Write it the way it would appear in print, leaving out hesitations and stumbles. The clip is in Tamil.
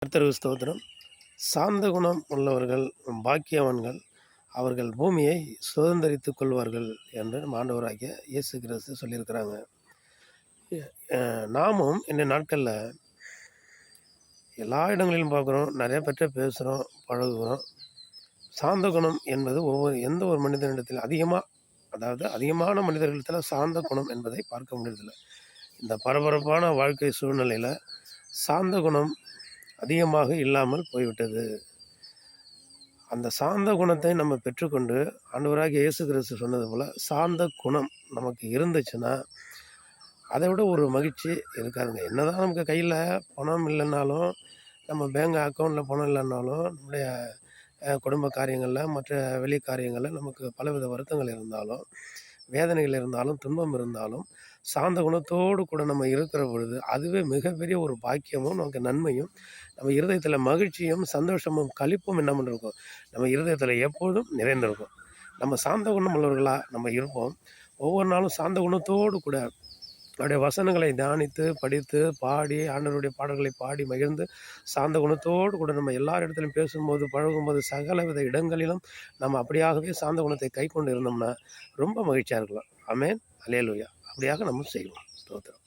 கர்த்தருக்கு ஸ்தோத்திரம். சாந்த குணம் உள்ளவர்கள் பாக்கியவான்கள், அவர்கள் பூமியை சுதந்தரித்துக் கொள்வார்கள் என்று நம் ஆண்டவராகிய இயேசு கிறிஸ்து சொல்லியிருக்கிறாங்க. நாமும் இந்த நாட்களில் எல்லா இடங்களிலும் பார்க்குறோம், நிறைய பேர்ட்ட பேசுகிறோம், பழகுகிறோம். சாந்த குணம் என்பது எந்த ஒரு மனிதனிடத்தில் அதிகமான மனிதர்களிடத்தில் சாந்த குணம் என்பதை பார்க்க முடியறதில்லை. இந்த பரபரப்பான வாழ்க்கை சூழ்நிலையில் சாந்த குணம் அதிகமாக இல்லாமல் போய்விட்டது. அந்த சாந்த குணத்தை நம்ம பெற்றுக்கொண்டு ஆண்டவராகிய இயேசு கிறிஸ்து சொன்னது போல் சாந்த குணம் நமக்கு இருந்துச்சுன்னா அதை விட ஒரு மகிழ்ச்சி இருக்காதுங்க. என்னதான் நமக்கு கையில் பணம் இல்லைன்னாலும், நம்ம பேங்க் அக்கௌண்ட்டில் பணம் இல்லைன்னாலும், நம்முடைய குடும்ப காரியங்களில் மற்ற வெளி காரியங்களில் நமக்கு பலவித வருத்தங்கள் இருந்தாலும், வேதனைகள் இருந்தாலும், துன்பம் இருந்தாலும், சாந்த குணத்தோடு கூட நம்ம இருக்கிற பொழுது அதுவே மிகப்பெரிய ஒரு பாக்கியமும் நமக்கு நன்மையும், நம்ம இருதயத்தில் மகிழ்ச்சியும் சந்தோஷமும் களிப்பும் என்ன பண்ணிருக்கும், நம்ம இருதயத்தில் எப்பொழுதும் நிறைந்திருக்கும். நம்ம சாந்த குணம் உள்ளவர்களாக நம்ம இருப்போம். ஒவ்வொரு நாளும் சாந்த குணத்தோடு கூட அவருடைய வசனங்களை தியானித்து படித்து பாடி ஆண்டவருடைய பாடல்களை பாடி மகிழ்ந்து சாந்த குணத்தோடு கூட நம்ம எல்லார் இடத்துலையும் பேசும்போது பழகும்போது சகலவித இடங்களிலும் நம்ம அப்படியாகவே சாந்த குணத்தை கை கொண்டு இருந்தோம்னா ரொம்ப மகிழ்ச்சியாக இருக்கலாம். ஆமென், அல்லேலூயா. அப்படியாக நம்ம செய்வோம். ஸ்தோத்திரம்.